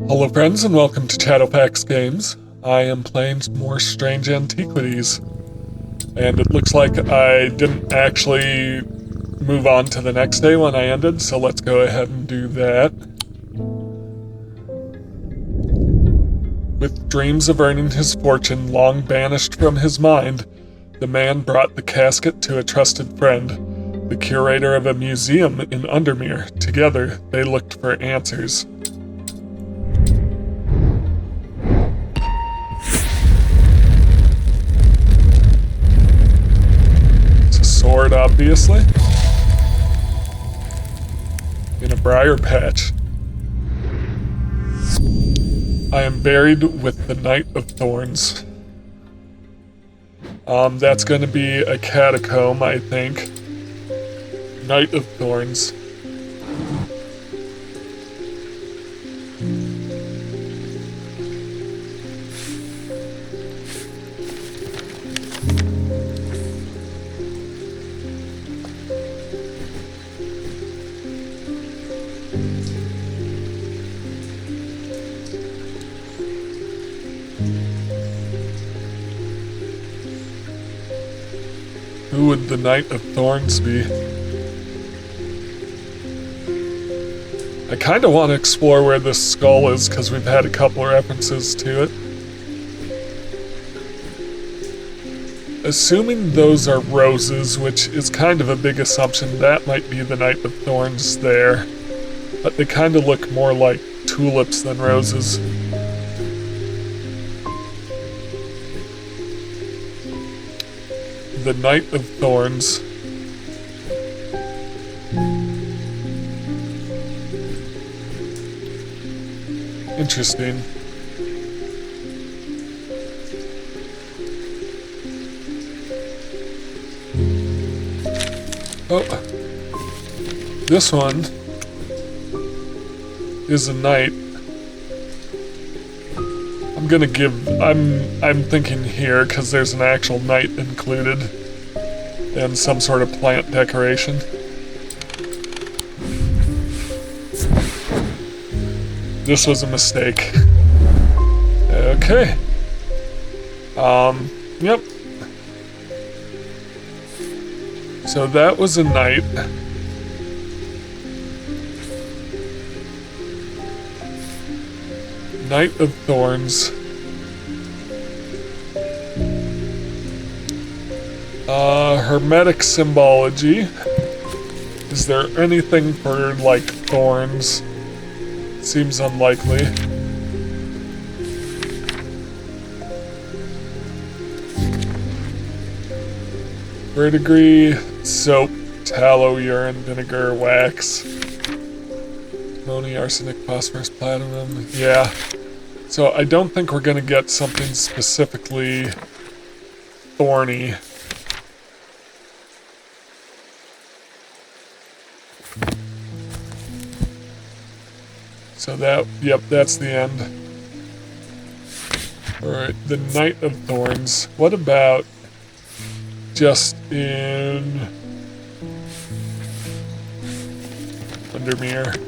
Hello friends and welcome to Shadowfax Games. I am playing some more Strange Antiquities. And it looks like I didn't actually move on to the next day when I ended, so let's go ahead and do that. With dreams of earning his fortune long banished from his mind, the man brought the casket to a trusted friend, the curator of a museum in Undermere. Together, they looked for answers. Sword, obviously. In a briar patch. I am buried with the Knight of Thorns. That's going to be a catacomb, I think. Knight of Thorns. Who would the Knight of Thorns be? I kind of want to explore where this skull is because we've had a couple references to it. Assuming those are roses, which is kind of a big assumption, that might be the Knight of Thorns there. But they kind of look more like tulips than roses. The Knight of Thorns. Interesting. Oh, this one is a knight. I'm thinking here because there's an actual knight included and some sort of plant decoration. This was a mistake. Okay. Yep. So that was a knight. Knight of Thorns. Hermetic symbology. Is there anything for, like, thorns? Seems unlikely. Verdigris, soap, tallow, urine, vinegar, wax. Ammonia, arsenic, phosphorus, platinum. Yeah. So I don't think we're gonna get something specifically thorny. So that's the end. Alright, the Knight of Thorns. What about just in Undermere?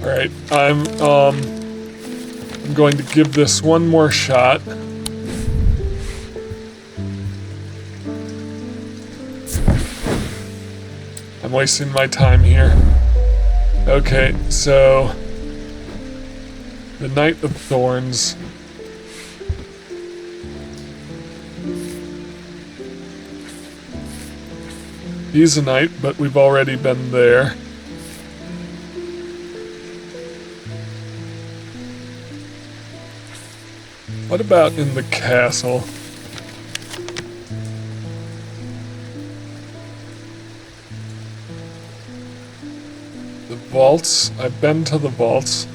Alright, I'm going to give this one more shot. I'm wasting my time here. Okay, so the Knight of Thorns. He's a knight, but we've already been there. What about in the castle? The vaults. I've been to the vaults.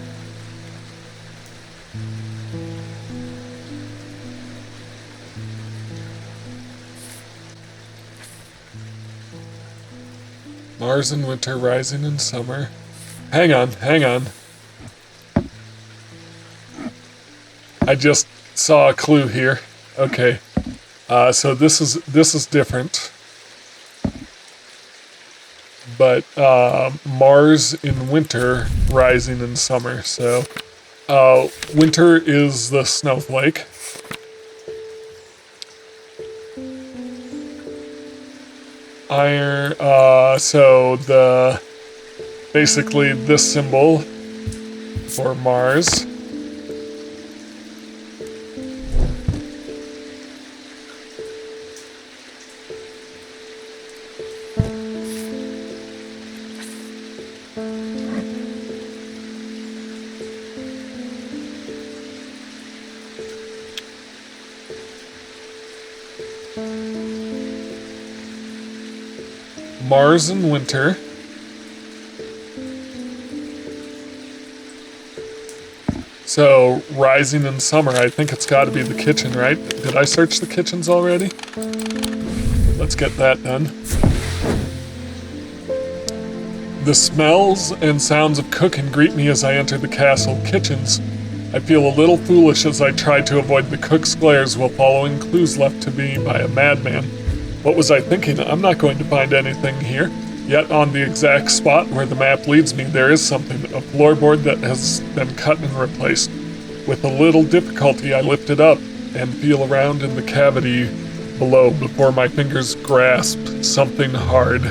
Mars in winter, rising in summer. Hang on, hang on. I just saw a clue here. Okay. So this is different. But Mars in winter, rising in summer. So winter is the snowflake. Iron, so basically this symbol for Mars. Mars in winter. So, rising in summer, I think it's got to be the kitchen, right? Did I search the kitchens already? Let's get that done. The smells and sounds of cooking greet me as I enter the castle kitchens. I feel a little foolish as I try to avoid the cook's glares while following clues left to me by a madman. What was I thinking? I'm not going to find anything here. Yet on the exact spot where the map leads me, there is something, a floorboard that has been cut and replaced. With a little difficulty, I lift it up and feel around in the cavity below before my fingers grasp something hard.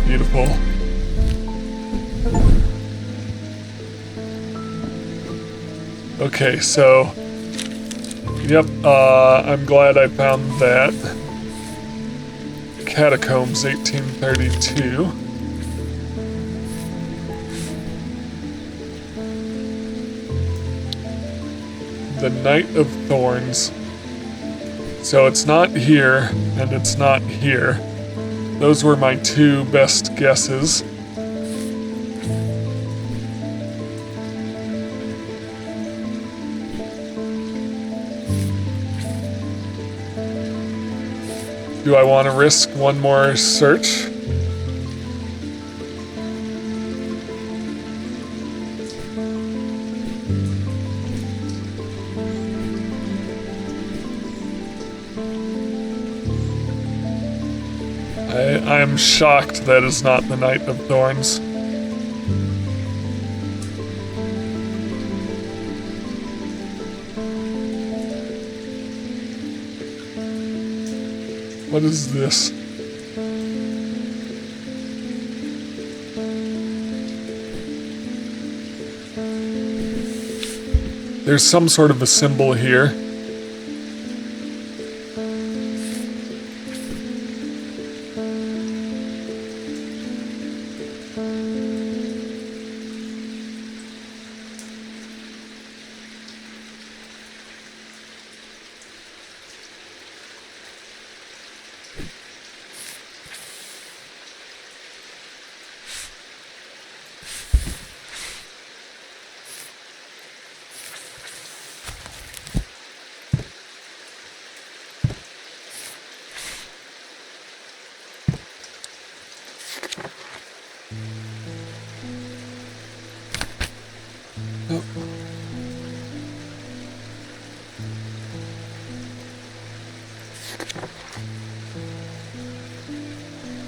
Beautiful. Okay, so... Yep, I'm glad I found that. Catacombs, 1832. The Knight of Thorns. So it's not here, and it's not here. Those were my two best guesses. Do I want to risk one more search? I am shocked that is not the Knight of Thorns. What is this? There's some sort of a symbol here.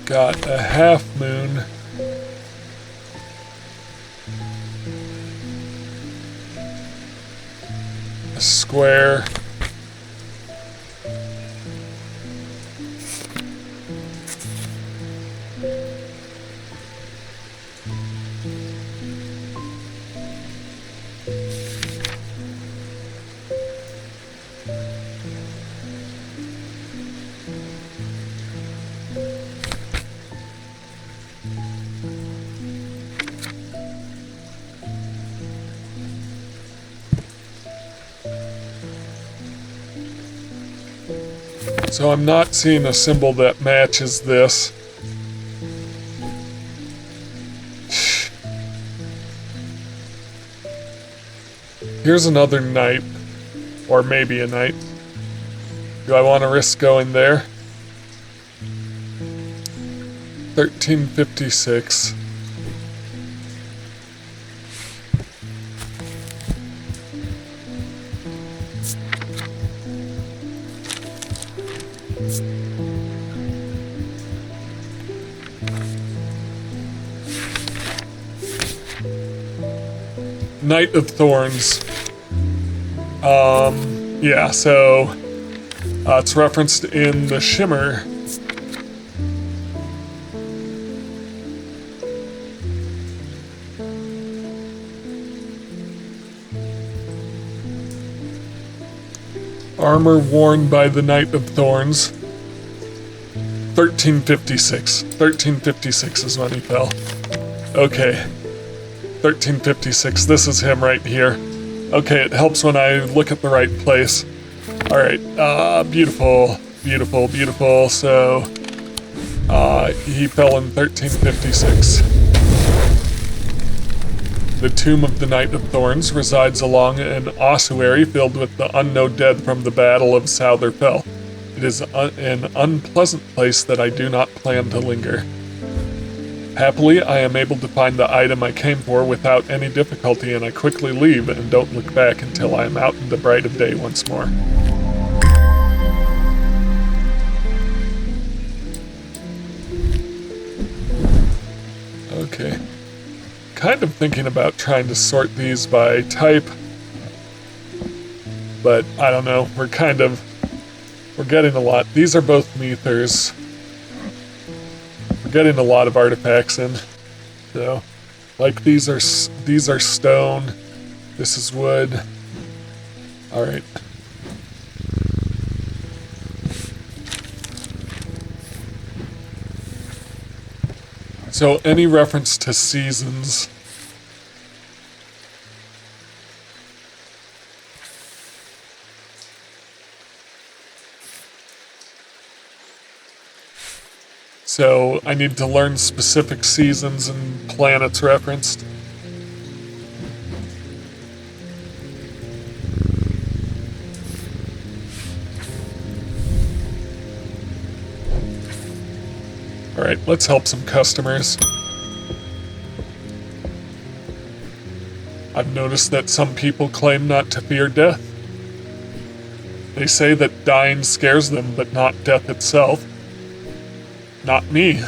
Got a half moon. A square. So I'm not seeing a symbol that matches this. Here's another knight. Or maybe a knight. Do I want to risk going there? 1356. Knight of Thorns. Yeah, so it's referenced in the Shimmer. Armor worn by the Knight of Thorns. 1356. 1356 is when he fell. Okay. 1356. This is him right here. Okay, it helps when I look at the right place. Alright, beautiful, beautiful, beautiful. So, he fell in 1356. The tomb of the Knight of Thorns resides along an ossuary filled with the unknown dead from the Battle of Southerfell. It is an unpleasant place that I do not plan to linger. Happily, I am able to find the item I came for without any difficulty, and I quickly leave and don't look back until I am out in the bright of day once more. Okay. Kind of thinking about trying to sort these by type, but I don't know, we're getting a lot. These are both Neathers. We're getting a lot of artifacts in, so, like these are stone, this is wood. Alright. So any reference to seasons. So I need to learn specific seasons and planets referenced. Alright, let's help some customers. I've noticed that some people claim not to fear death. They say that dying scares them, but not death itself. Not me.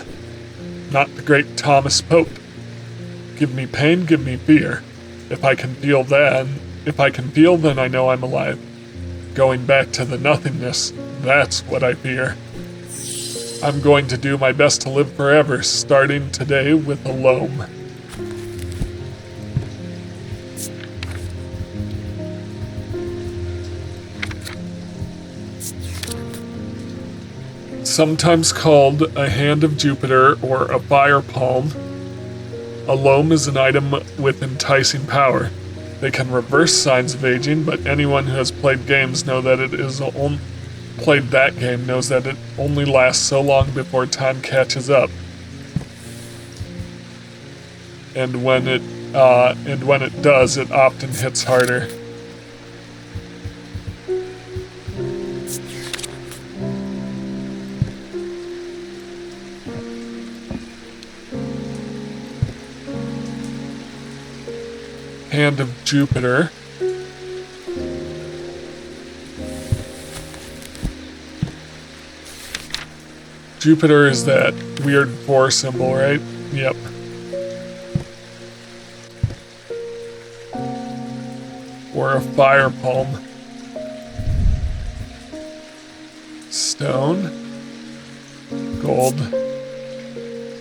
Not the great Thomas Pope. Give me pain, give me fear. If I can feel, then I know I'm alive. Going back to the nothingness, that's what I fear. I'm going to do my best to live forever, starting today with a loam. Sometimes called a hand of Jupiter or a fire palm, a loam is an item with enticing power. They can reverse signs of aging, but anyone who has played games knows that it only lasts so long before time catches up. And when it does, it often hits harder. Hand of Jupiter. Jupiter is that weird 4 symbol, right? Yep. Or a fire palm. Stone. Gold.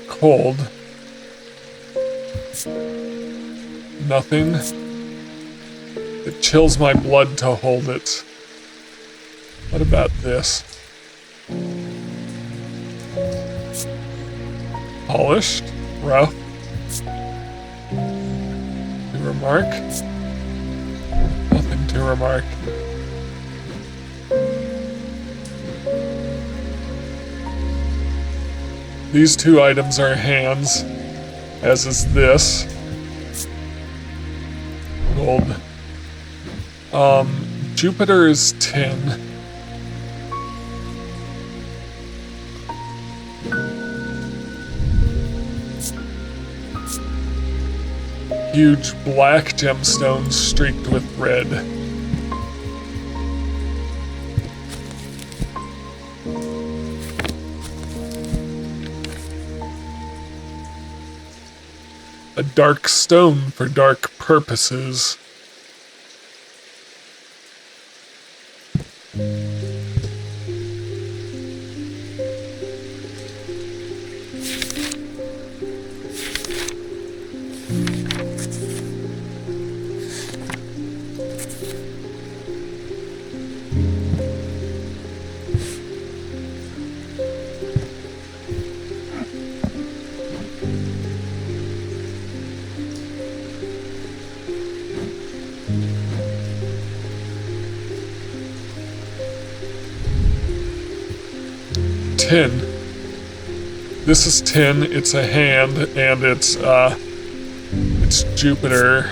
Cold. Nothing. It chills my blood to hold it. What about this? Polished, rough. To remark? Nothing to remark. These two items are hands, as is this. Gold. Jupiter is tin. Huge black gemstones streaked with red. A dark stone for dark purposes. Tin. This is tin, it's a hand, and it's Jupiter.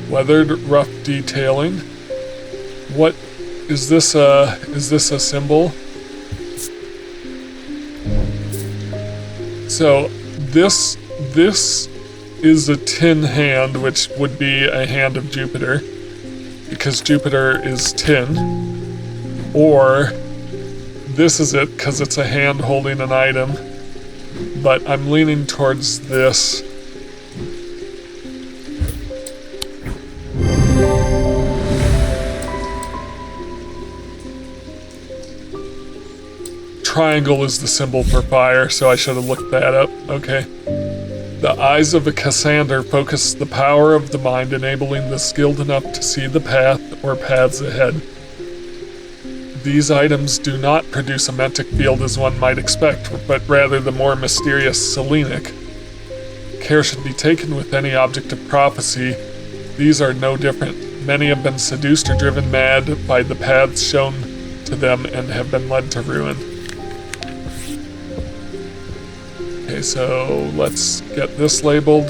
Weathered, rough detailing. What is this a symbol? So this is a tin hand, which would be a hand of Jupiter, because Jupiter is tin. Or this is it, because it's a hand holding an item. But I'm leaning towards this. Triangle is the symbol for fire, so I should have looked that up. Okay. The eyes of a Cassander focus the power of the mind, enabling the skilled enough to see the path or paths ahead. These items do not produce a mentic field as one might expect, but rather the more mysterious selenic. Care should be taken with any object of prophecy. These are no different. Many have been seduced or driven mad by the paths shown to them and have been led to ruin. Okay, so let's get this labeled.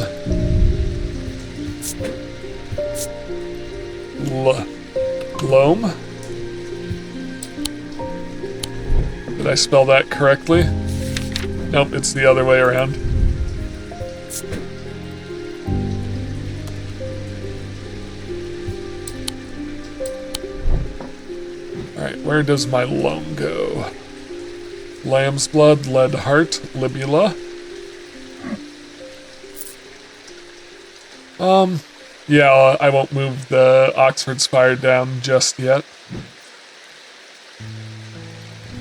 Gloam? Did I spell that correctly? Nope, it's the other way around. Alright, where does my loam go? Lamb's blood, lead heart, libula. Yeah, I won't move the Oxford Spire down just yet.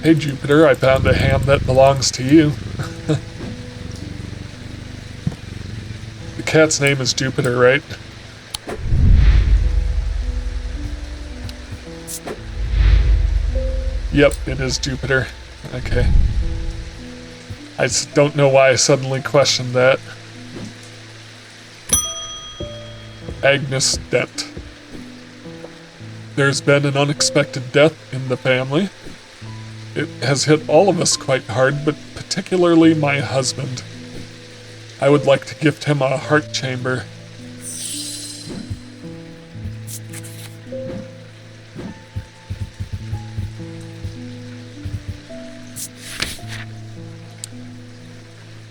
Hey Jupiter, I found a hand that belongs to you. The cat's name is Jupiter, right? Yep, it is Jupiter. Okay. I just don't know why I suddenly questioned that. Agnes Dent. There's been an unexpected death in the family. It has hit all of us quite hard, but particularly my husband. I would like to gift him a heart chamber.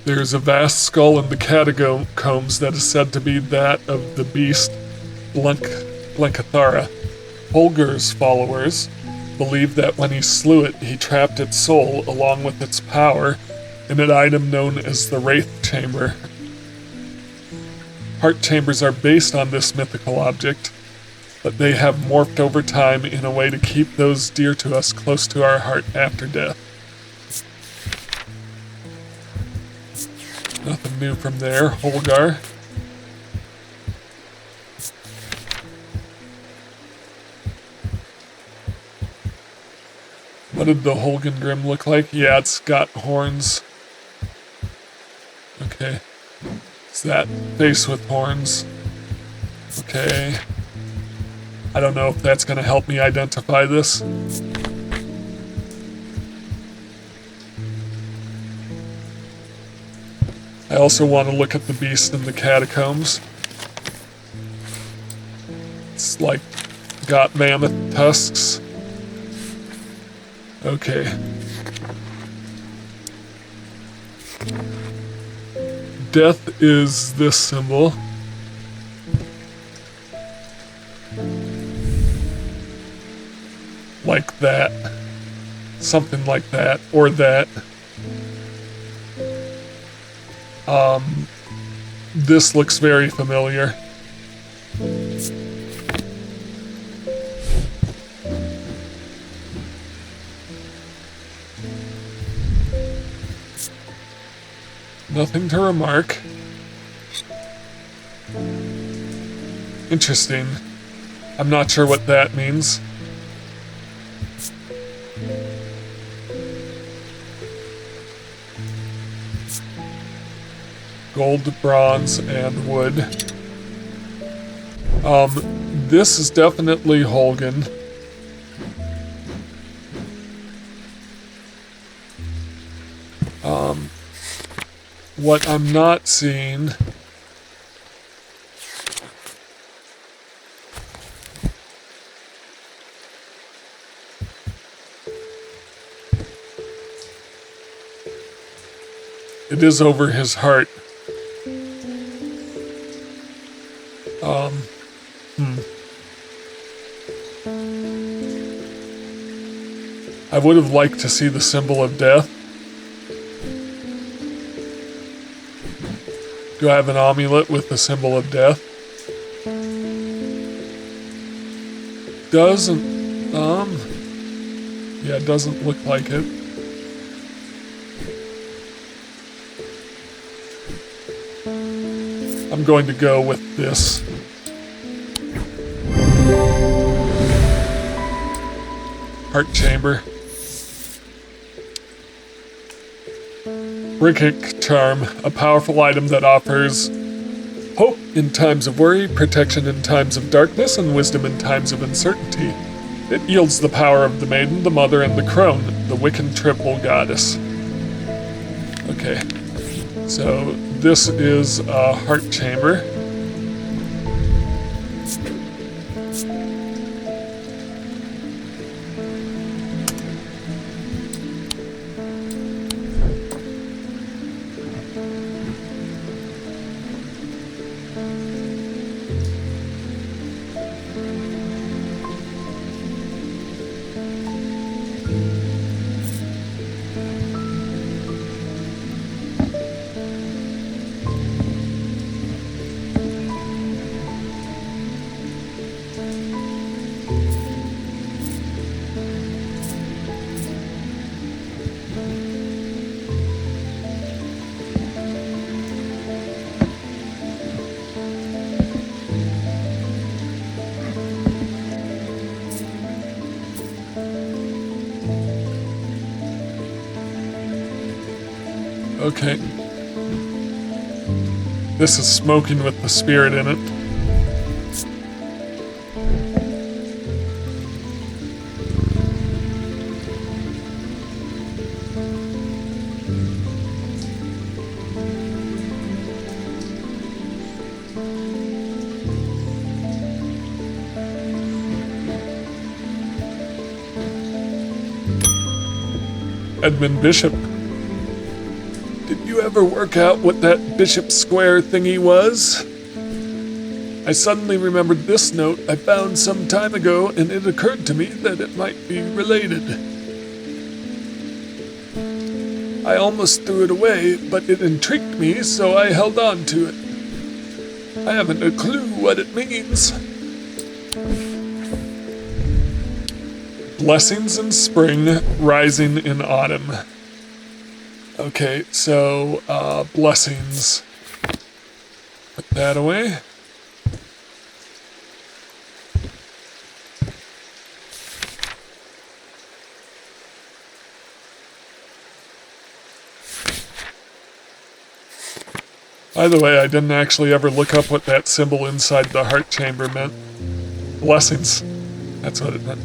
There's a vast skull in the catacombs that is said to be that of the beast Blencathara. Holger's followers believe that when he slew it, he trapped its soul along with its power in an item known as the Wraith Chamber. Heart chambers are based on this mythical object, but they have morphed over time in a way to keep those dear to us close to our heart after death. Nothing new from there. Holgar. What did the Holgengrim look like? Yeah, it's got horns. Okay. It's that face with horns. Okay. I don't know if that's going to help me identify this. I also want to look at the beast in the catacombs. It's like got mammoth tusks. Okay. Death is this symbol. Like that. Something like that. Or that. This looks very familiar. Nothing to remark. Interesting. I'm not sure what that means. Gold, bronze, and wood. This is definitely Holgan. What I'm not seeing it is over his heart. I would have liked to see the symbol of death. Do I have an amulet with the symbol of death? Doesn't, yeah, it doesn't look like it. I'm going to go with this. Heart chamber. Brickic charm, a powerful item that offers hope in times of worry, protection in times of darkness, and wisdom in times of uncertainty. It yields the power of the maiden, the mother, and the crone, the Wiccan triple goddess. Okay, so this is a heart chamber. Okay. This is smoking with the spirit in it. Edmund Bishop. Did you ever work out what that Bishop Square thingy was? I suddenly remembered this note I found some time ago, and it occurred to me that it might be related. I almost threw it away, but it intrigued me, so I held on to it. I haven't a clue what it means. Blessings in spring, rising in autumn. Okay, so, blessings. Put that away. By the way, I didn't actually ever look up what that symbol inside the heart chamber meant. blessings. That's what it meant.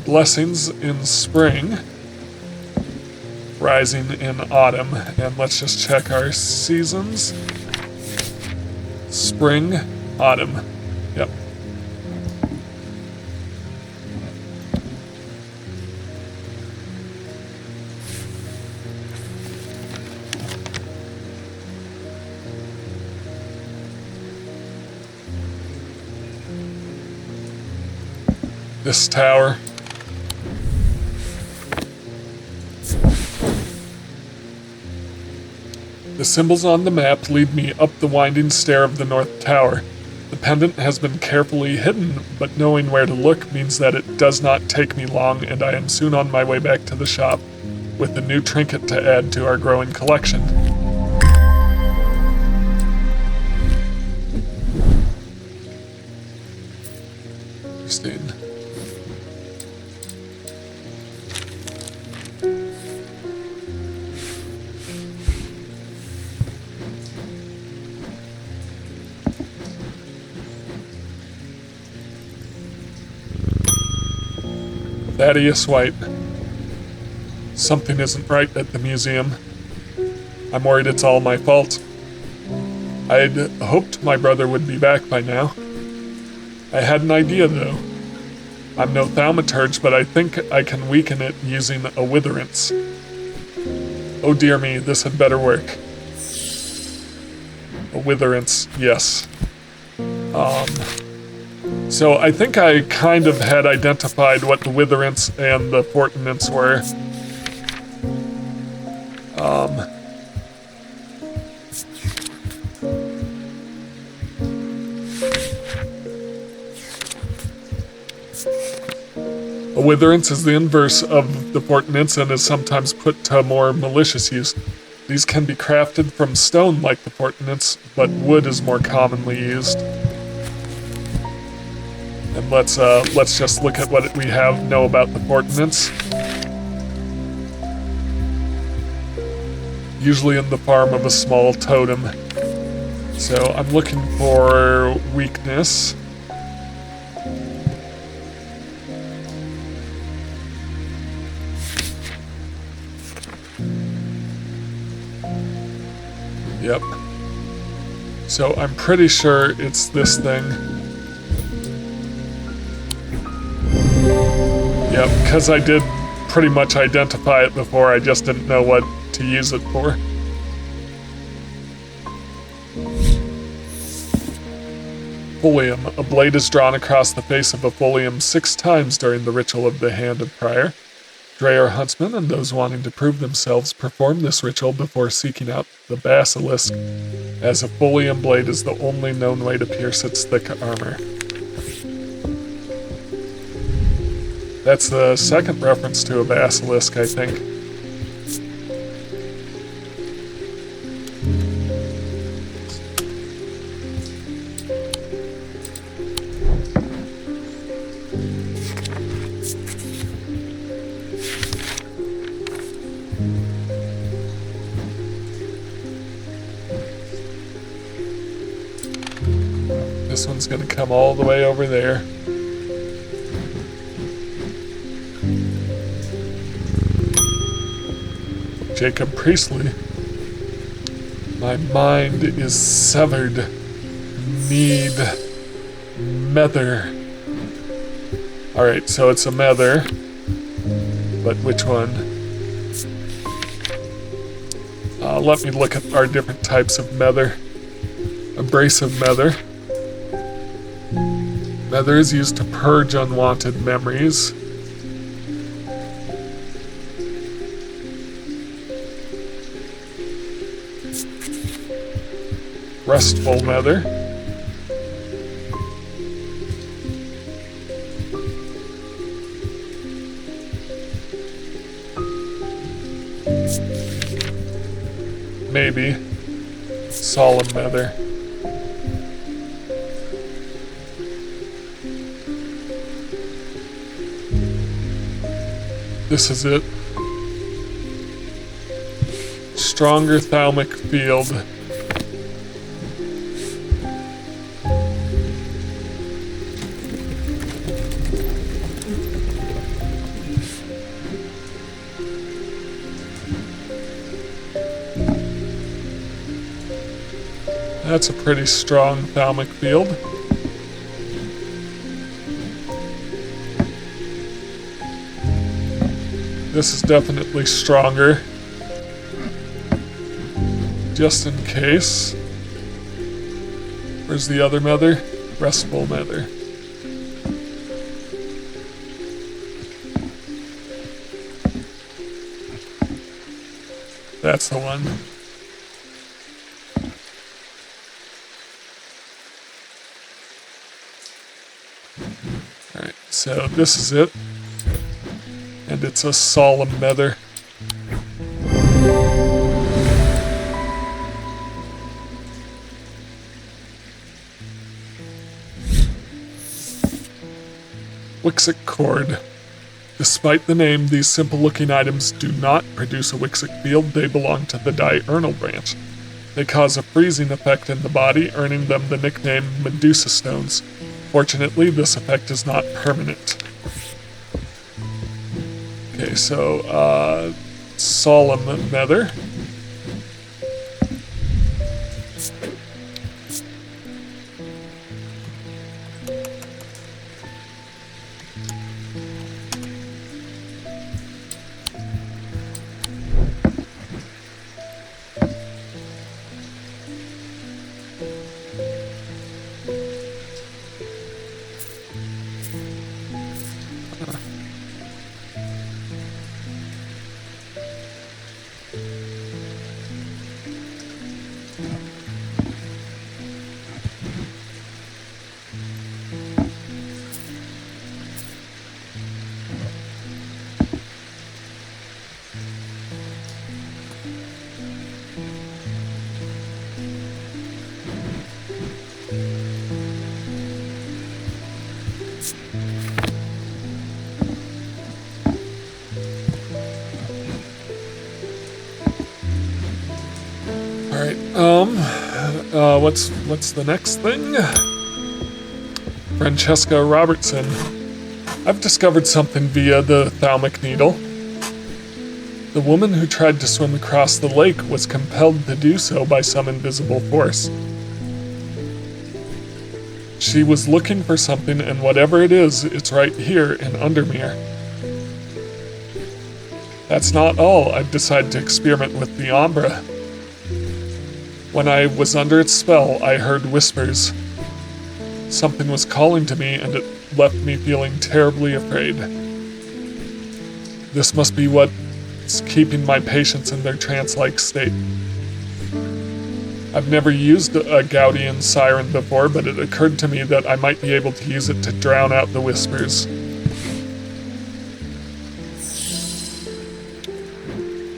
Blessings in spring, rising in autumn. And let's just check our seasons. Spring, autumn. Yep. This tower. The symbols on the map lead me up the winding stair of the North Tower. The pendant has been carefully hidden, but knowing where to look means that it does not take me long, and I am soon on my way back to the shop with a new trinket to add to our growing collection. Interesting. Thaddeus White. Something isn't right at the museum. I'm worried it's all my fault. I'd hoped my brother would be back by now. I had an idea, though. I'm no thaumaturge, but I think I can weaken it using a witherance. Oh dear me, this had better work. A witherance, yes. So I think I kind of had identified what the witherance and the portentance were. A witherance is the inverse of the portentance and is sometimes put to more malicious use. These can be crafted from stone like the portentance, but wood is more commonly used. And let's just look at what we know about the portentance. Usually in the form of a small totem. So I'm looking for weakness. Yep. So I'm pretty sure it's this thing. Yep, because I did pretty much identify it before, I just didn't know what to use it for. Folium. A blade is drawn across the face of a folium 6 times during the ritual of the Hand of Prior. Dreyer huntsmen and those wanting to prove themselves perform this ritual before seeking out the basilisk, as a folium blade is the only known way to pierce its thick armor. That's the second reference to a basilisk, I think. This one's gonna come all the way over there. Jacob Priestley. My mind is severed. Need mether. Alright, so it's a mether. But which one? Let me look at our different types of mether. Abrasive mether. Mether is used to purge unwanted memories. Restful mether. Maybe. Solemn mether. This is it. Stronger thalamic field. That's a pretty strong thalmic field. This is definitely stronger. Just in case. Where's the other mother? Restful mother. That's the one. Alright, so this is it. And it's a solemn mother. Wixic cord. Despite the name, these simple-looking items do not produce a Wixic field. They belong to the diurnal branch. They cause a freezing effect in the body, earning them the nickname Medusa stones. Fortunately, this effect is not permanent. Okay, so, solemn nether. What's the next thing? Francesca Robertson. I've discovered something via the thalmic needle. The woman who tried to swim across the lake was compelled to do so by some invisible force. She was looking for something, and whatever it is, it's right here in Undermere. That's not all. I've decided to experiment with the Umbra. When I was under its spell, I heard whispers. Something was calling to me, and it left me feeling terribly afraid. This must be what's keeping my patients in their trance-like state. I've never used a Gaudian siren before, but it occurred to me that I might be able to use it to drown out the whispers.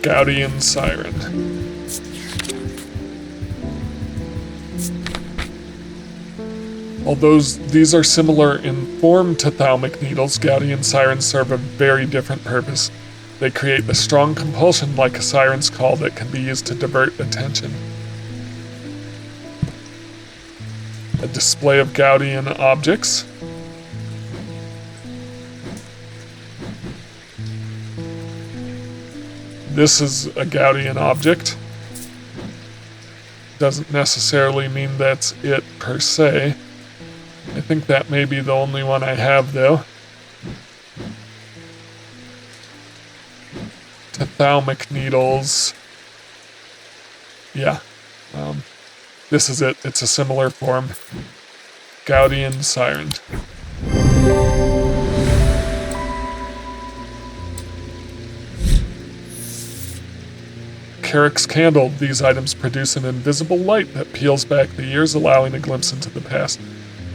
Gaudian siren. Although these are similar in form to thalmic needles, Gaudian sirens serve a very different purpose. They create a strong compulsion like a siren's call that can be used to divert attention. A display of Gaudian objects. This is a Gaudian object. Doesn't necessarily mean that's it per se. I think that may be the only one I have, though. To thalmic needles. Yeah. This is it. It's a similar form. Gaudian siren. Carrick's candle. These items produce an invisible light that peels back the years, allowing a glimpse into the past.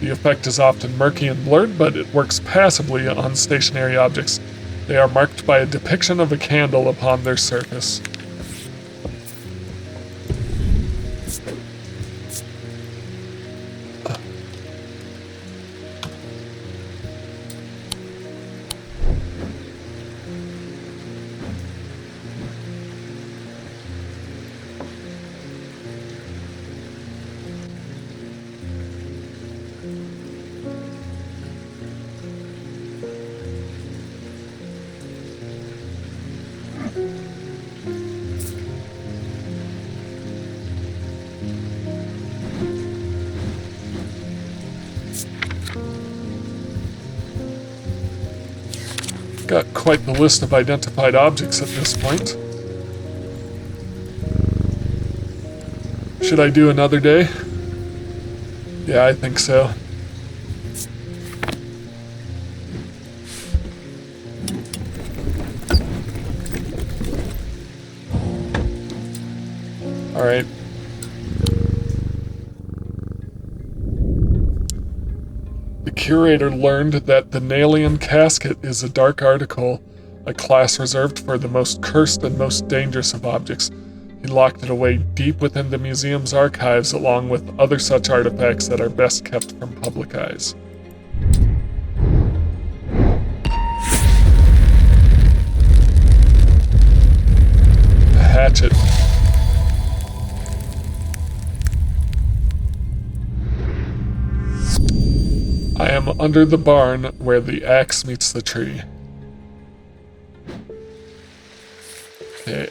The effect is often murky and blurred, but it works passively on stationary objects. They are marked by a depiction of a candle upon their surface. Got quite the list of identified objects at this point. Should I do another day? Yeah, I think so. All right. The curator learned that the Nalian casket is a dark article, a class reserved for the most cursed and most dangerous of objects. He locked it away deep within the museum's archives along with other such artifacts that are best kept from public eyes. A hatchet. I am under the barn where the axe meets the tree. Okay,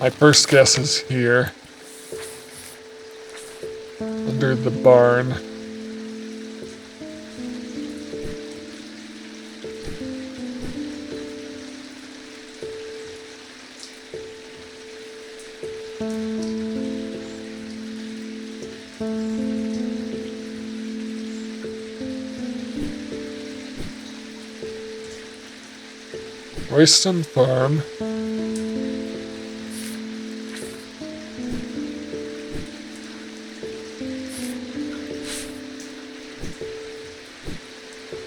my first guess is here. Under the barn. Royston Farm.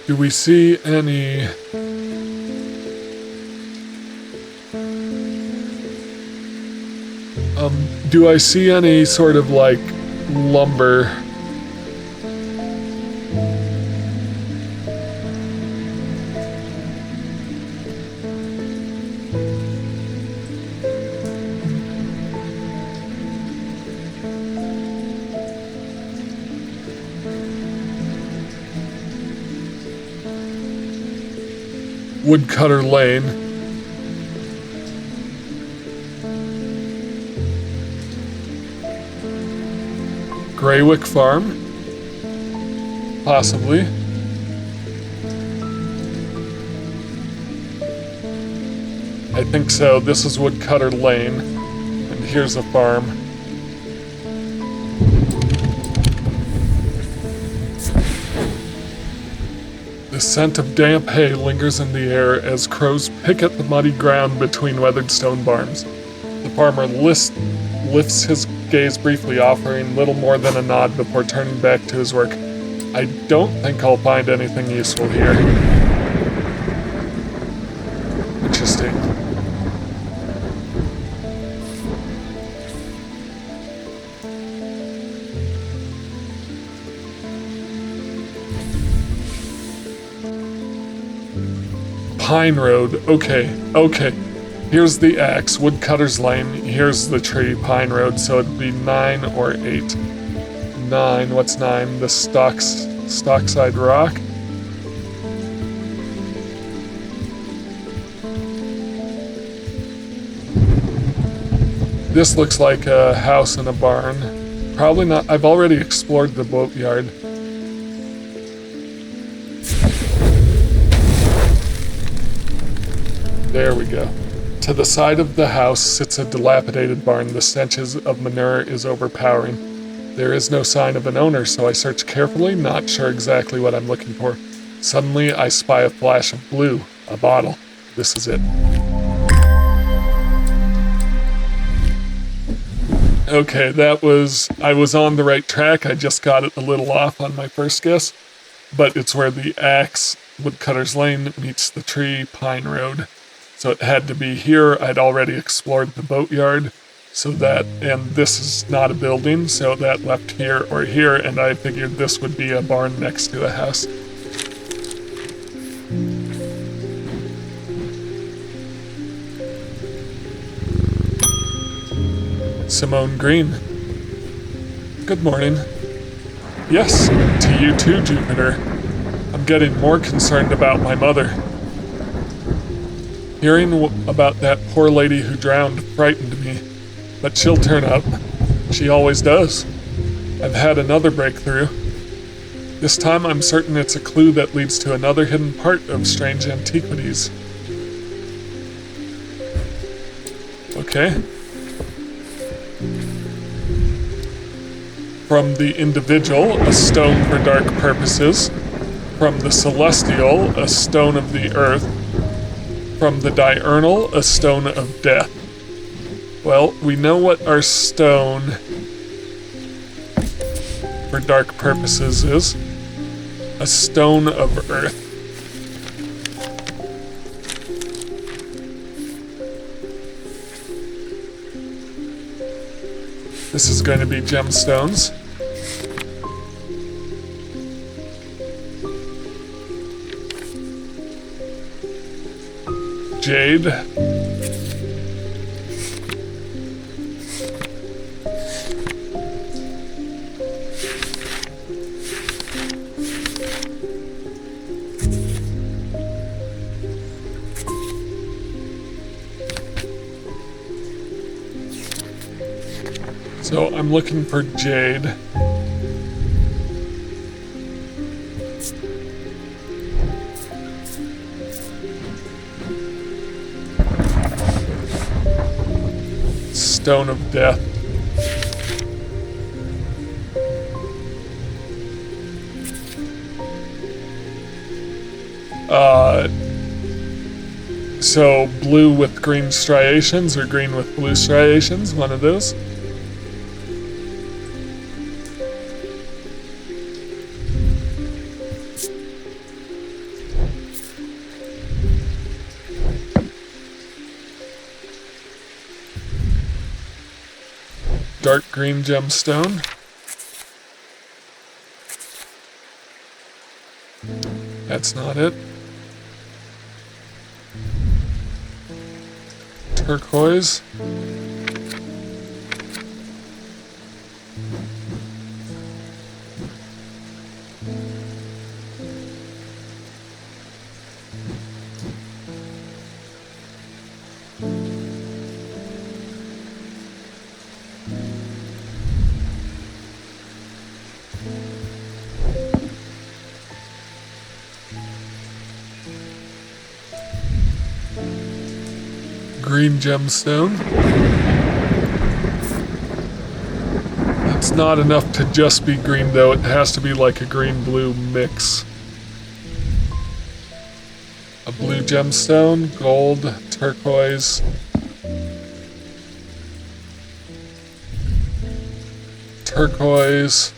Do we see any do I see any sort of like lumber? Woodcutter Lane. Greywick Farm. Possibly. I think so. This is Woodcutter Lane. And here's a farm. The scent of damp hay lingers in the air as crows pick at the muddy ground between weathered stone barns. The farmer lifts his gaze briefly, offering little more than a nod before turning back to his work. I don't think I'll find anything useful here. Interesting. Pine Road. Okay. Here's the axe, Woodcutter's Lane. Here's the tree, Pine Road. So it'd be 9 or 8. 9. What's 9? The Stockside Rock. This looks like a house and a barn. Probably not. I've already explored the boatyard. There we go. To the side of the house sits a dilapidated barn. The stench of manure is overpowering. There is no sign of an owner, so I search carefully, not sure exactly what I'm looking for. Suddenly, I spy a flash of blue, a bottle. This is it. Okay, I was on the right track. I just got it a little off on my first guess, but it's where the axe, Woodcutter's Lane, meets the tree, Pine Road. So it had to be here. I'd already explored the boatyard, and this is not a building, so that left here or here, and I figured this would be a barn next to a house. Simone Green. Good morning. Yes, to you too, Jupiter. I'm getting more concerned about my mother. Hearing about that poor lady who drowned frightened me, but she'll turn up. She always does. I've had another breakthrough. This time I'm certain it's a clue that leads to another hidden part of Strange Antiquities. Okay. From the individual, a stone for dark purposes. From the celestial, a stone of the earth. From the diurnal, a stone of death. Well, we know what our stone for dark purposes is. A stone of earth. This is going to be gemstones. Jade. So I'm looking for jade. Stone of death. So blue with green striations or green with blue striations, one of those. Dark green gemstone. That's not it. Turquoise. Green gemstone. It's not enough to just be green though, it has to be like a green-blue mix. A blue gemstone, gold, turquoise. Turquoise.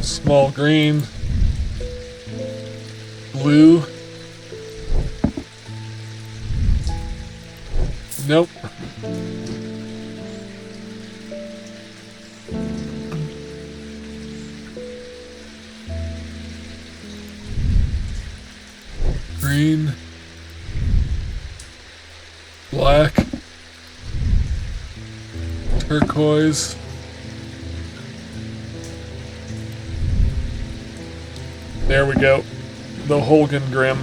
Small green, blue, nope, green, black, turquoise. There we go. The Holgen Grim.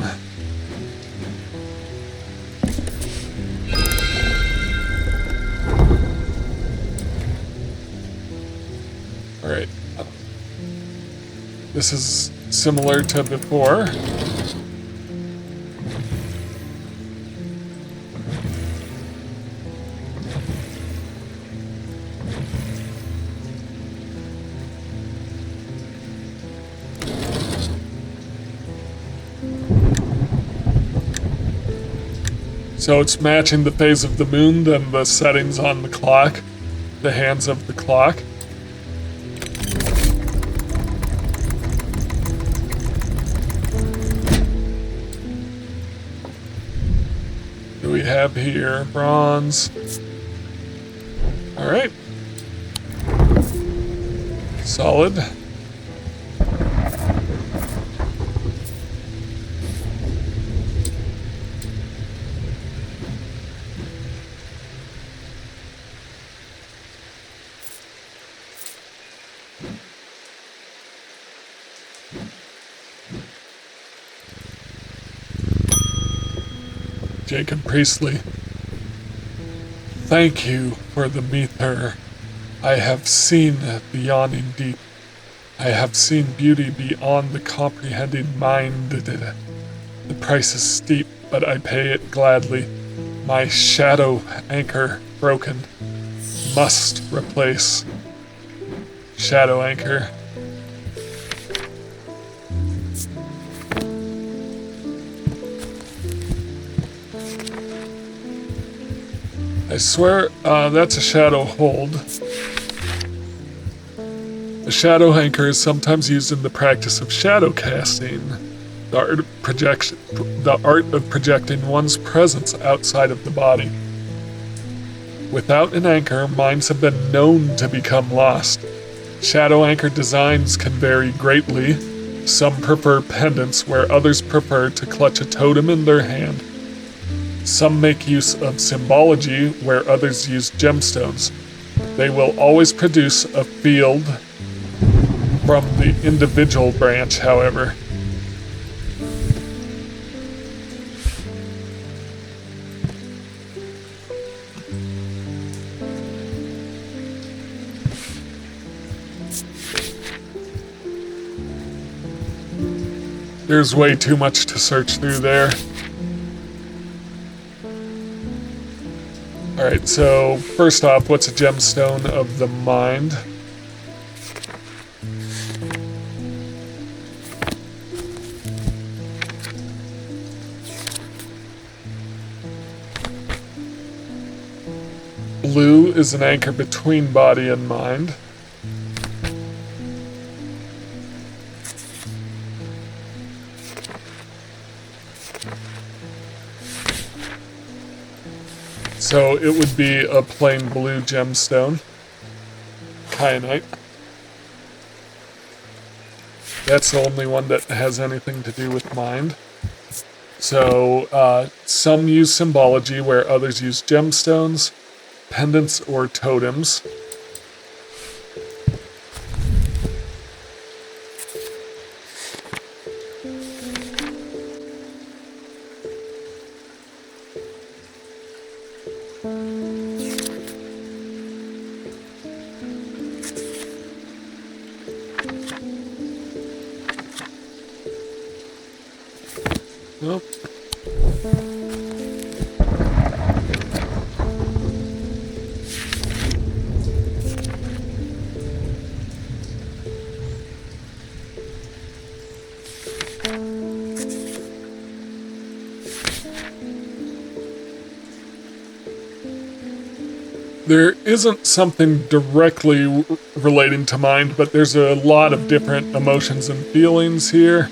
Alright. This is similar to before. So it's matching the phase of the moon, then the settings on the clock, the hands of the clock. Do we have here bronze? All right. Solid. Jacob Priestley. Thank you for the meter. I have seen the yawning deep. I have seen beauty beyond the comprehending mind. The price is steep, but I pay it gladly. My shadow anchor broken. Must replace. Shadow anchor. I swear, that's a shadow hold. A shadow anchor is sometimes used in the practice of shadow casting, the art of projecting one's presence outside of the body. Without an anchor, minds have been known to become lost. Shadow anchor designs can vary greatly. Some prefer pendants, where others prefer to clutch a totem in their hand. Some make use of symbology, where others use gemstones. They will always produce a field from the individual branch, however. There's way too much to search through there. Alright, so first off, what's a gemstone of the mind? Blue is an anchor between body and mind. So it would be a plain blue gemstone. Kyanite. That's the only one that has anything to do with mind. So some use symbology, where others use gemstones, pendants, or totems. Well, there isn't something directly relating to mind, but there's a lot of different emotions and feelings here.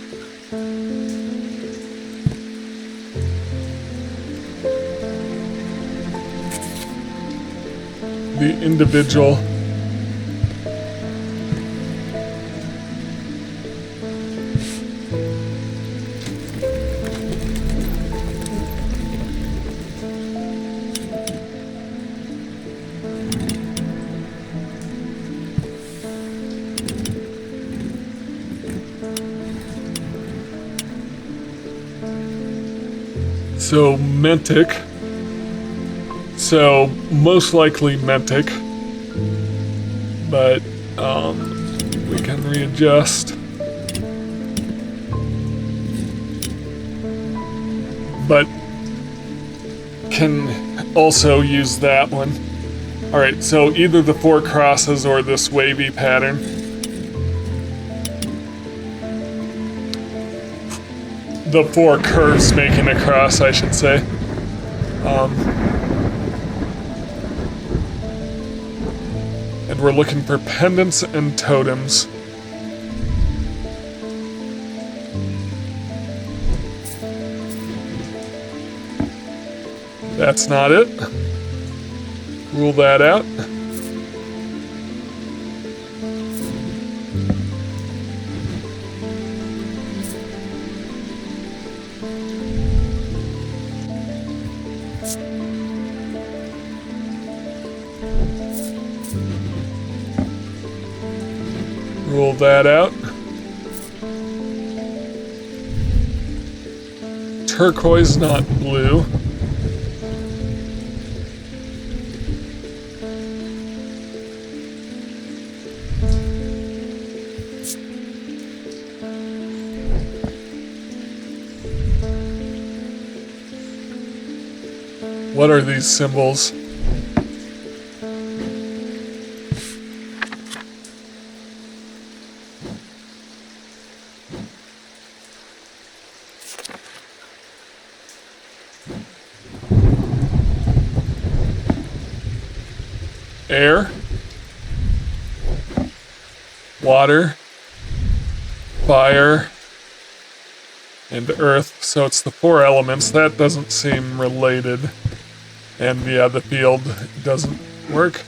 The individual. So, Mentic. So, most likely Mentic. But, we can readjust. But, can also use that one. Alright, so either the 4 crosses or this wavy pattern. The 4 curves making a cross, I should say. And we're looking for pendants and totems. That's not it. Rule that out. Rule that out. Turquoise, not blue. What are these symbols? Air, water, fire, and earth. So it's the 4 elements. That doesn't seem related. And yeah, the field doesn't work.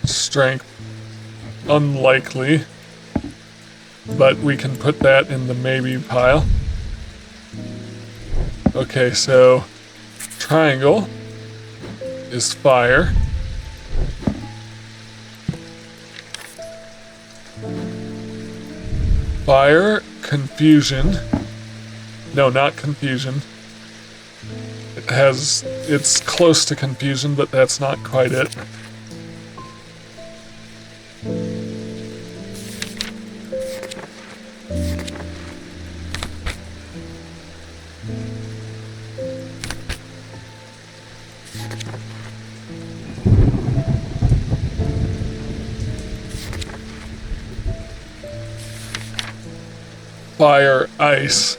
Strength, unlikely. But we can put that in the maybe pile. Okay, so triangle is fire. Fire, confusion. No, not confusion. It's close to confusion, but that's not quite it. Fire, ice.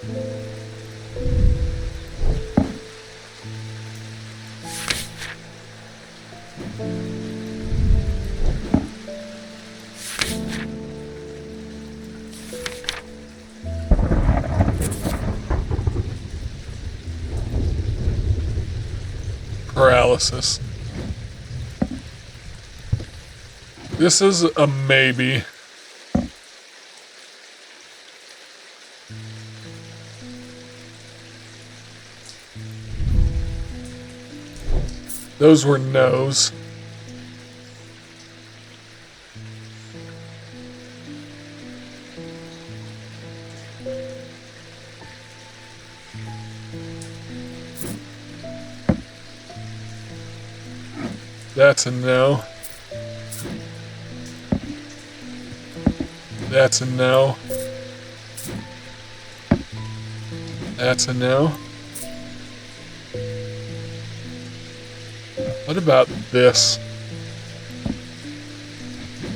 Paralysis. This is a maybe. Those were no's. That's a no. That's a no. That's a no. What about this?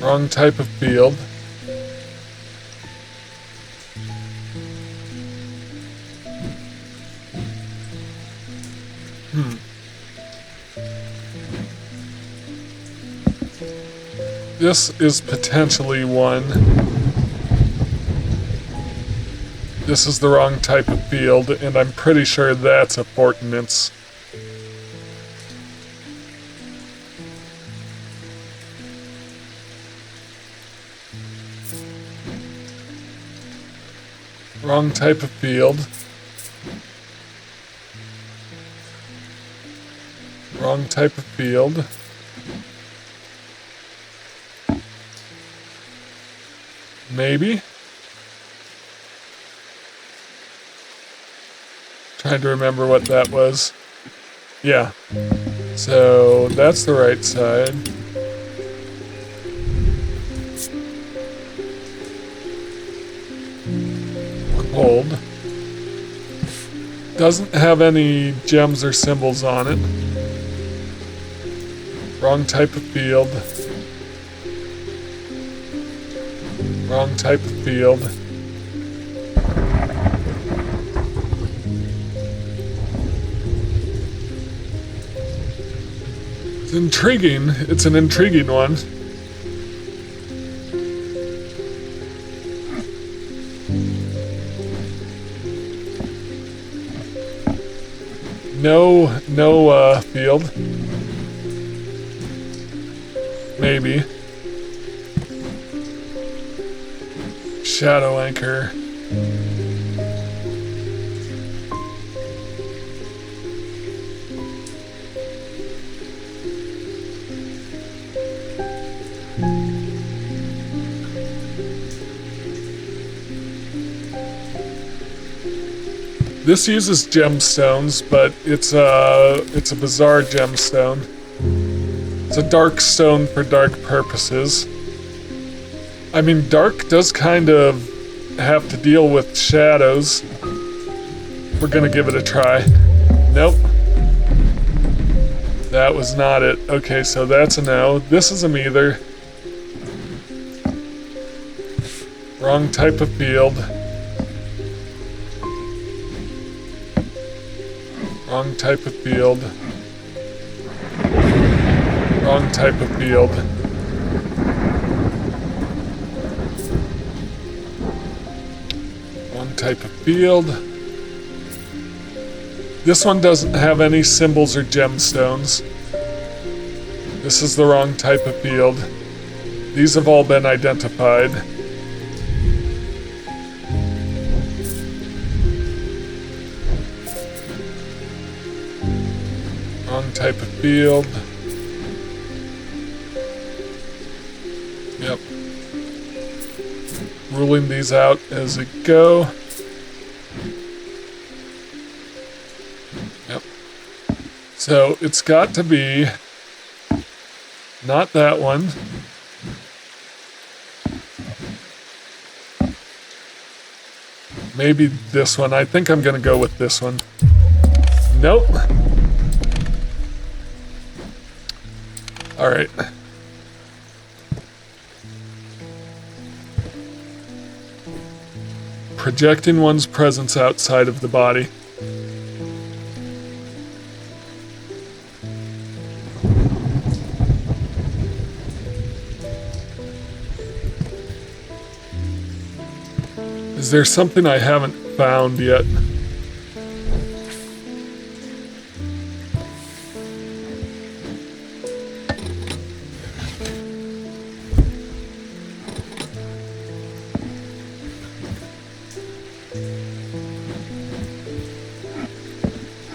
Wrong type of field. This is potentially one. This is the wrong type of field, and I'm pretty sure that's a ordnance. Wrong type of field. Wrong type of field. Maybe. Trying to remember what that was. Yeah. So that's the right side. Cold. Doesn't have any gems or symbols on it. Wrong type of field. Wrong type of field. It's intriguing. It's an intriguing one. No field. Maybe. Shadow anchor. This uses gemstones, but it's a bizarre gemstone. It's a dark stone for dark purposes. I mean, dark does kind of have to deal with shadows. We're gonna give it a try. Nope. That was not it. Okay, so that's a no. This isn't either. Wrong type of field. Wrong type of field. Wrong type of field. Wrong type of field. This one doesn't have any symbols or gemstones. This is the wrong type of field. These have all been identified. Wrong type of field. Yep. Ruling these out as we go. Yep. So it's got to be not that one. Maybe this one. I think I'm gonna go with this one. Nope. All right. Projecting one's presence outside of the body. Is there something I haven't found yet?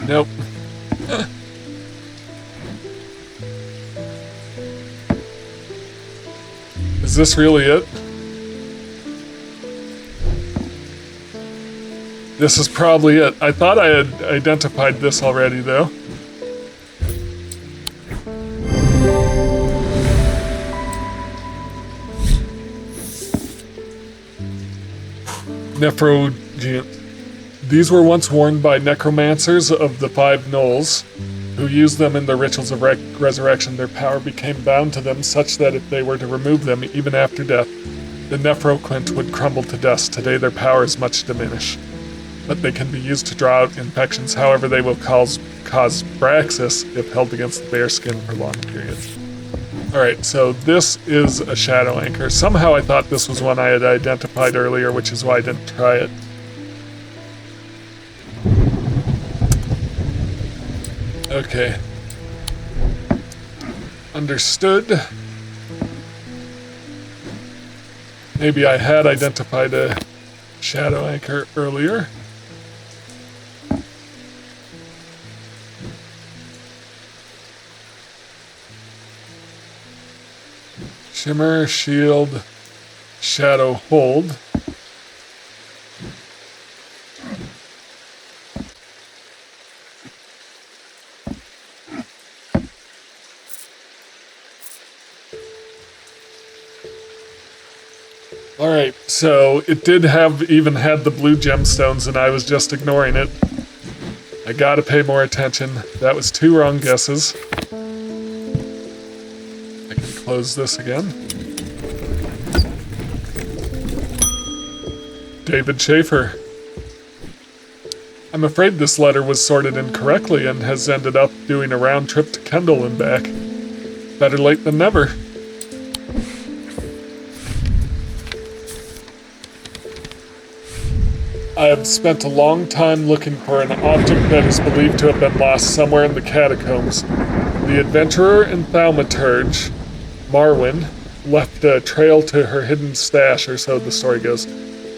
Nope. Is this really it? This is probably it. I thought I had identified this already, though. Necrogiant. These were once worn by necromancers of the Five Knolls, who used them in their rituals of resurrection. Their power became bound to them such that if they were to remove them, even after death, the necroquint would crumble to dust. Today their power is much diminished, but they can be used to draw out infections. However, they will cause Braxis if held against the bare skin for long periods. Alright, so this is a shadow anchor. Somehow I thought this was one I had identified earlier, which is why I didn't try it. Okay. Understood. Maybe I had identified a shadow anchor earlier. Shimmer, shield, shadow, hold. Alright, so it did even had the blue gemstones and I was just ignoring it. I gotta pay more attention. That was 2 wrong guesses. I can close this again. David Schaefer. I'm afraid this letter was sorted incorrectly and has ended up doing a round trip to Kendall and back. Better late than never. I have spent a long time looking for an object that is believed to have been lost somewhere in the catacombs. The adventurer and thaumaturge, Marwyn, left a trail to her hidden stash, or so the story goes.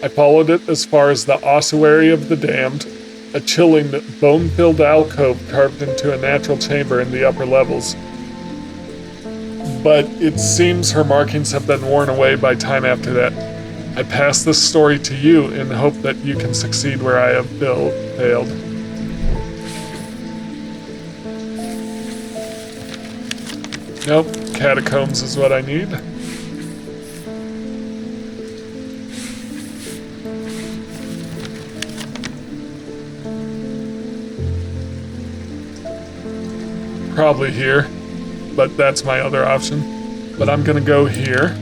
I followed it as far as the ossuary of the damned, a chilling, bone-filled alcove carved into a natural chamber in the upper levels. But it seems her markings have been worn away by time after that. I pass this story to you in hope that you can succeed where I have failed. Nope, catacombs is what I need. probably here, but that's my other option. But I'm gonna go here.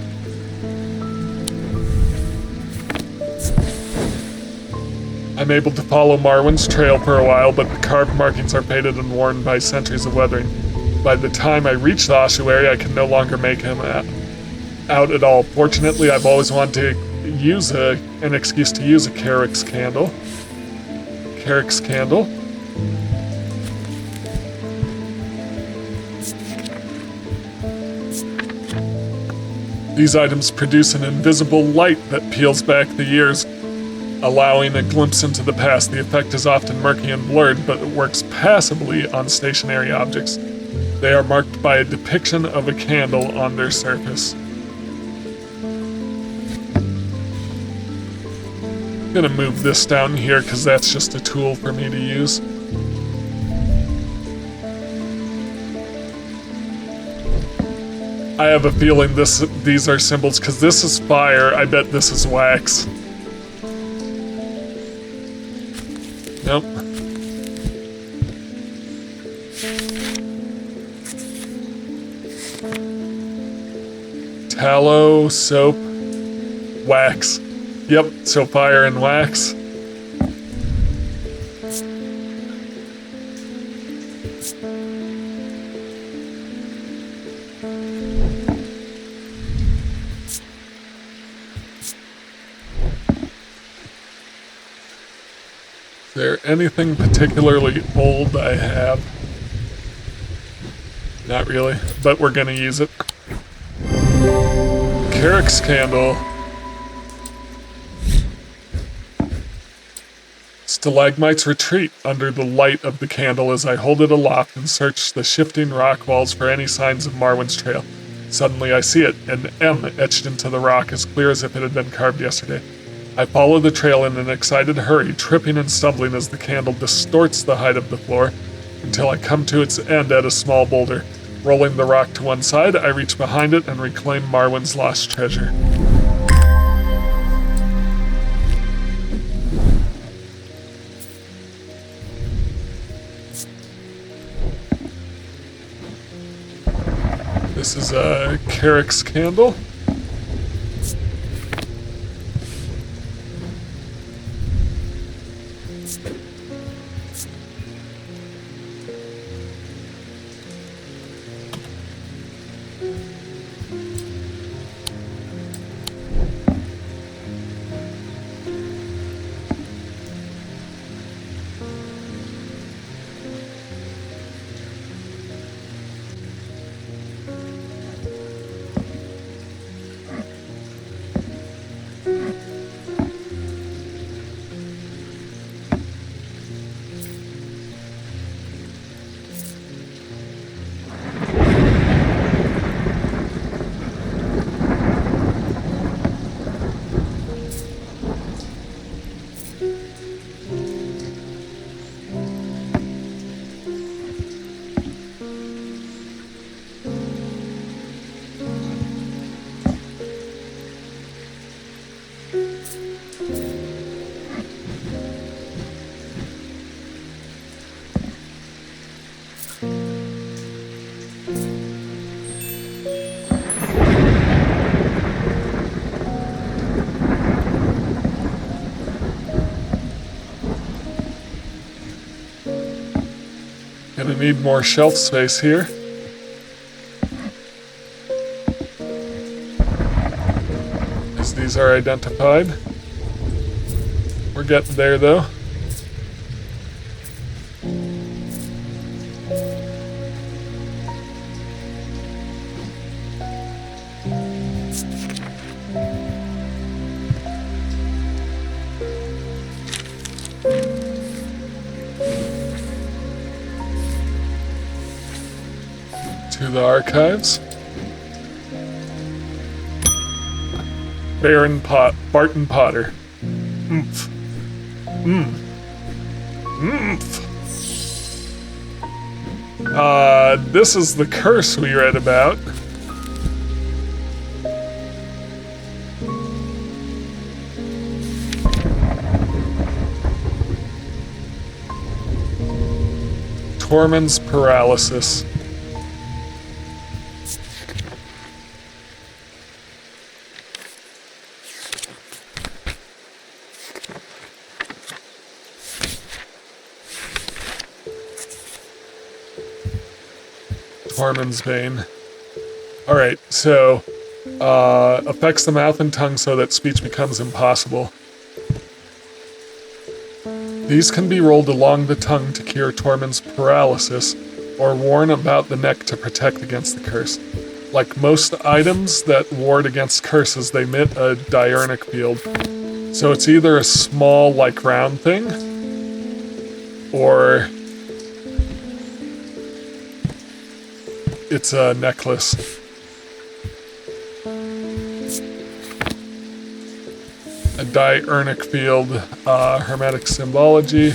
I'm able to follow Marwin's trail for a while, but the carved markings are faded and worn by centuries of weathering. By the time I reach the ossuary, I can no longer make him out at all. Fortunately, I've always wanted to use an excuse to use a Carrick's candle. Carrick's candle. These items produce an invisible light that peels back the years, allowing a glimpse into the past. The effect is often murky and blurred, but it works passably on stationary objects. They are marked by a depiction of a candle on their surface. I'm gonna move this down here because that's just a tool for me to use. I have a feeling these are symbols because this is fire. I bet this is wax. Nope. Tallow, soap, wax. Yep, so fire and wax. Is there anything particularly old I have? Not really, but we're gonna use it. Carrick's candle. Stalagmites retreat under the light of the candle as I hold it aloft and search the shifting rock walls for any signs of Marwin's trail. Suddenly I see it, an M etched into the rock as clear as if it had been carved yesterday. I follow the trail in an excited hurry, tripping and stumbling as the candle distorts the height of the floor until I come to its end at a small boulder. Rolling the rock to one side, I reach behind it and reclaim Marwin's lost treasure. This is a Carrick's candle. Gonna need more shelf space here. As these are identified. We're getting there though. To the archives. Barton Potter. Oomph. Oomph. This is the curse we read about. Tormund's paralysis. Tormund's Bane. Alright, so affects the mouth and tongue so that speech becomes impossible. These can be rolled along the tongue to cure Tormund's paralysis, or worn about the neck to protect against the curse. Like most items that ward against curses, they emit a diurnic field. So it's either a small, like, round thing, or it's a necklace. A diurnic field, hermetic symbology.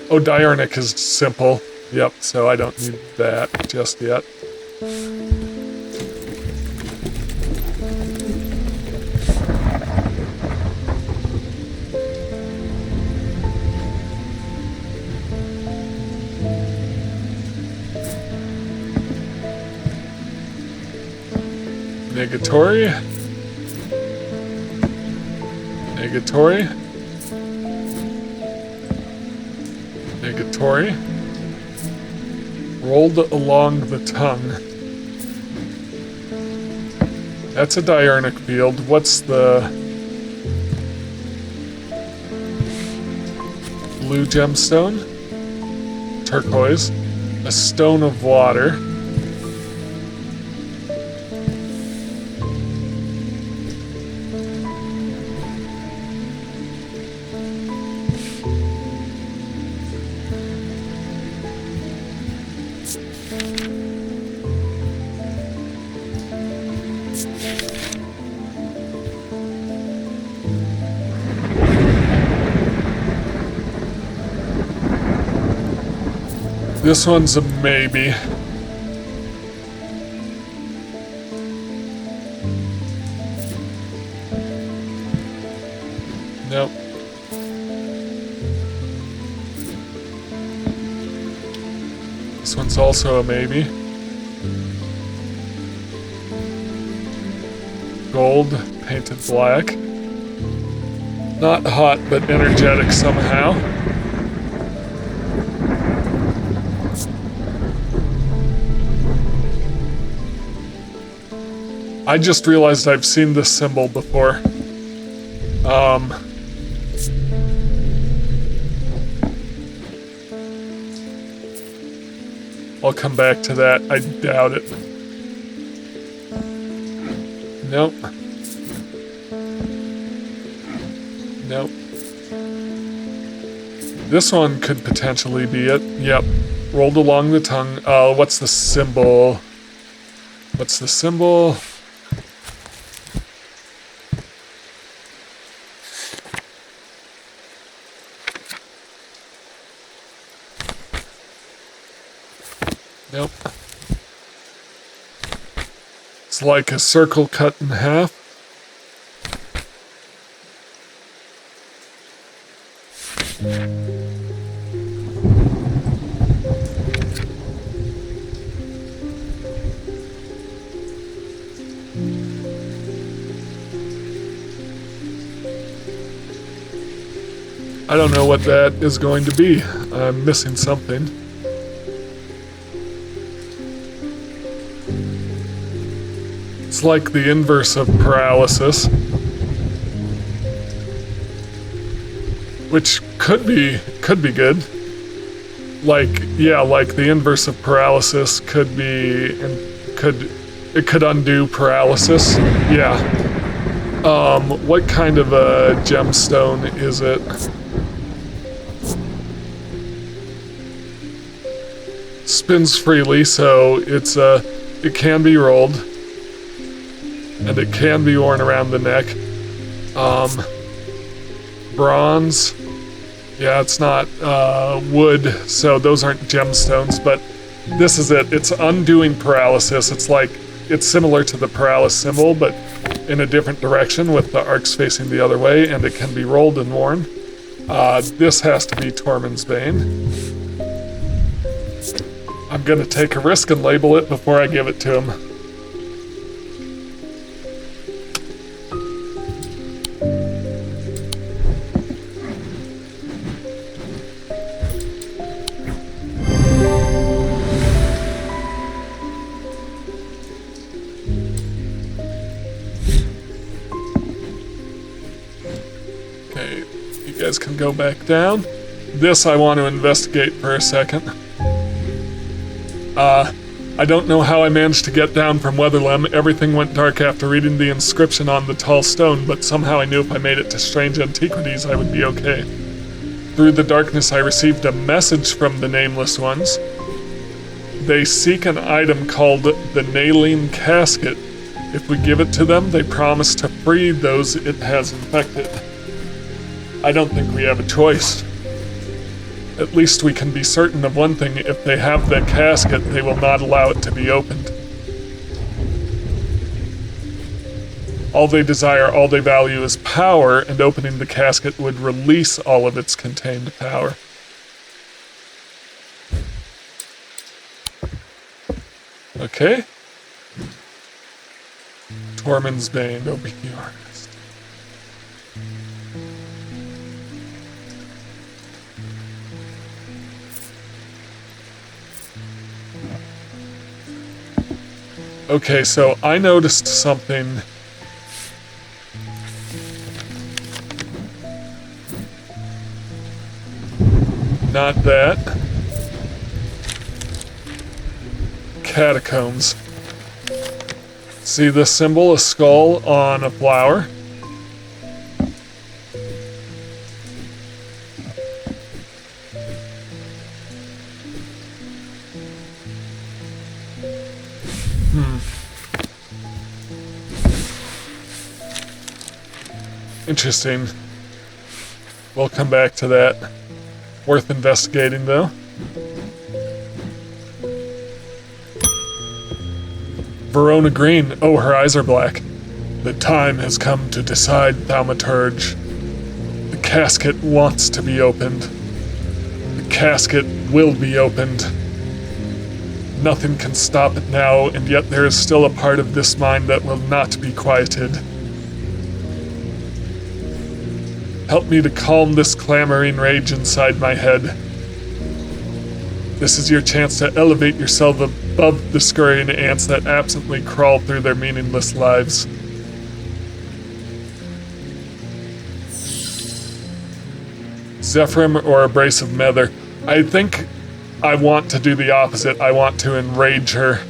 Oh, diurnic is simple. Yep, so I don't need that just yet. Negatory. Negatory. Negatory. Rolled along the tongue. That's a diurnic field. What's the blue gemstone? Turquoise. A stone of water. This one's a maybe. Nope. This one's also a maybe. Gold, painted black. Not hot, but energetic somehow. I just realized I've seen this symbol before. I'll come back to that. I doubt it. Nope. Nope. This one could potentially be it. Yep. Rolled along the tongue. What's the symbol? What's the symbol? Nope. It's like a circle cut in half. I don't know what that is going to be. I'm missing something. It's like the inverse of paralysis, which could be good. Like, yeah, like the inverse of paralysis could be, and it could undo paralysis. Yeah. What kind of a gemstone is it? Spins freely, so it can be rolled. And it can be worn around the neck. Bronze. Yeah, it's not wood, so those aren't gemstones, but this is it. It's undoing paralysis. It's similar to the paralysis symbol, but in a different direction with the arcs facing the other way, and it can be rolled and worn. This has to be Tormund's Bane. I'm gonna take a risk and label it before I give it to him. You guys can go back down. This I want to investigate for a second. I don't know how I managed to get down from Weatherlem. Everything went dark after reading the inscription on the tall stone, but somehow I knew if I made it to Strange Antiquities, I would be okay. Through the darkness, I received a message from the Nameless Ones. They seek an item called the Naline Casket. If we give it to them, they promise to free those it has infected. I don't think we have a choice. At least we can be certain of one thing: if they have the casket, they will not allow it to be opened. All they desire, all they value is power, and opening the casket would release all of its contained power. Okay. Tormund's Bane, OBE artist. Okay, so I noticed something. Not that. Catacombs. See this symbol, a skull on a flower? Interesting. We'll come back to that. Worth investigating, though. Verona Green. Oh, her eyes are black. The time has come to decide, Thaumaturge. The casket wants to be opened. The casket will be opened. Nothing can stop it now, and yet there is still a part of this mind that will not be quieted. Help me to calm this clamoring rage inside my head. This is your chance to elevate yourself above the scurrying ants that absently crawl through their meaningless lives. Zephyrim or Abrasive Nether. I think I want to do the opposite. I want to enrage her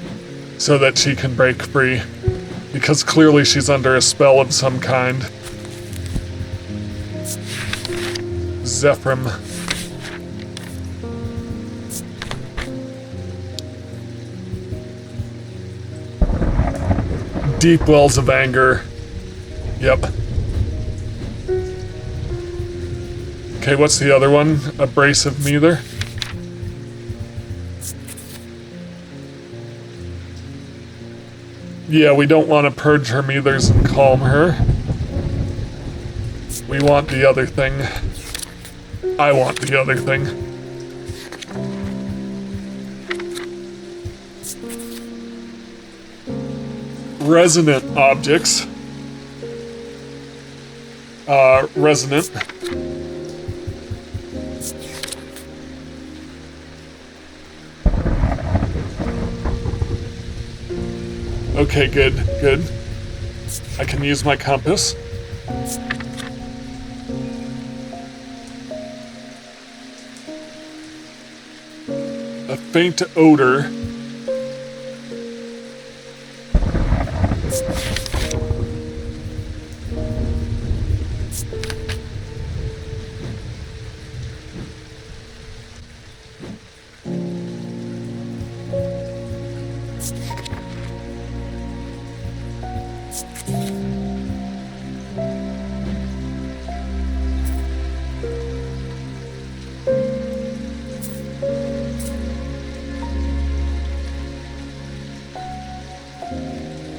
so that she can break free, because clearly she's under a spell of some kind. Zephyrim. Deep wells of anger. Yep. Okay, what's the other one? Abrasive Nether. Yeah, we don't want to purge her methers and calm her. We want the other thing. I want the other thing. Resonant objects. Resonant. Okay, good, good. I can use my compass. A faint odor.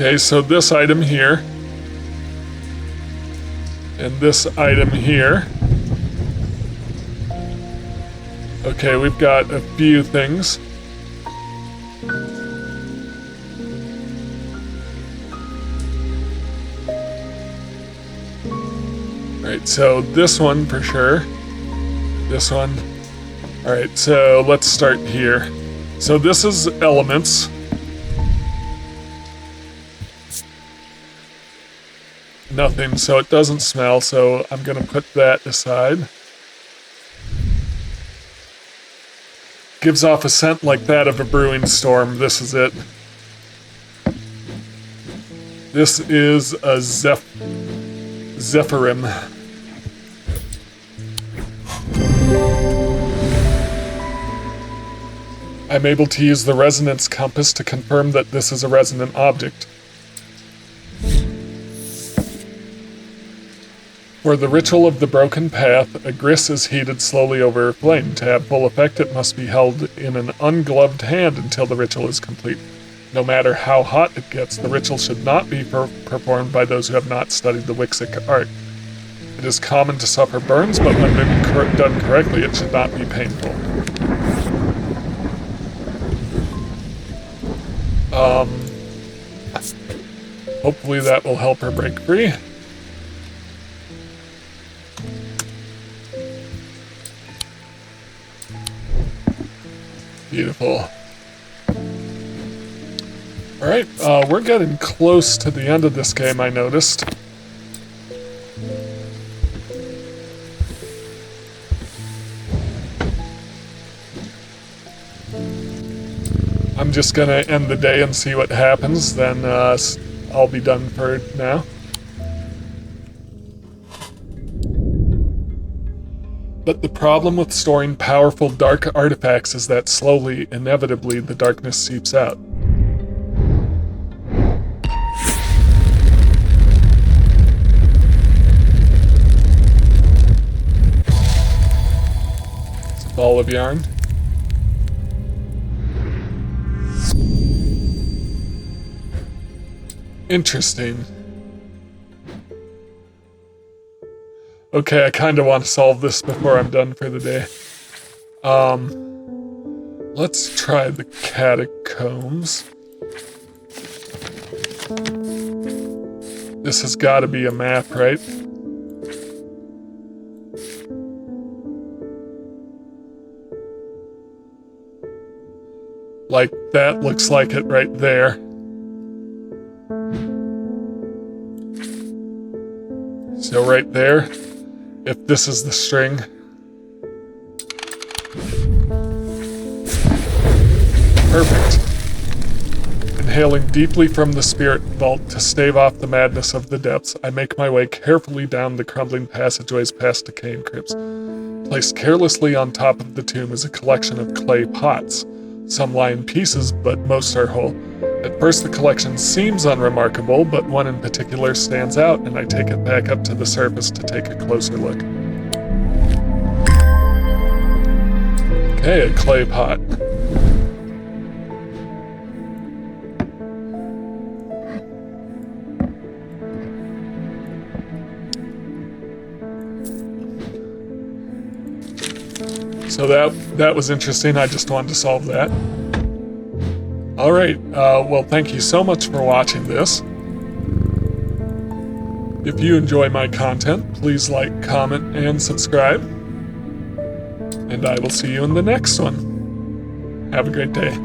Okay, so this item here, and this item here. Okay, we've got a few things. Alright, so this one for sure. This one. Alright, so let's start here. So this is elements. Nothing, so it doesn't smell, so I'm gonna put that aside. gives off a scent like that of a brewing storm. This is it. This is a Zephyrim. I'm able to use the resonance compass to confirm that this is a resonant object. For the ritual of the broken path, a grist is heated slowly over a flame. To have full effect, it must be held in an ungloved hand until the ritual is complete. No matter how hot it gets, the ritual should not be performed by those who have not studied the Wixic art. It is common to suffer burns, but when done correctly, it should not be painful. Hopefully that will help her break free. Beautiful. Alright, we're getting close to the end of this game, I noticed. I'm just gonna end the day and see what happens, then I'll be done for now. But the problem with storing powerful dark artifacts is that slowly, inevitably, the darkness seeps out. It's a ball of yarn. Interesting. Okay, I kind of want to solve this before I'm done for the day. Let's try the catacombs. This has got to be a map, right? Like, that looks like it right there. So right there, if this is the string. Perfect. Inhaling deeply from the spirit vault to stave off the madness of the depths, I make my way carefully down the crumbling passageways past decaying crypts. Placed carelessly on top of the tomb is a collection of clay pots. Some lie in pieces, but most are whole. At first the collection seems unremarkable, but one in particular stands out, and I take it back up to the surface to take a closer look. Okay, a clay pot. So that was interesting. I just wanted to solve that. Alright, well, thank you so much for watching this. If you enjoy my content, please like, comment, and subscribe. And I will see you in the next one. Have a great day.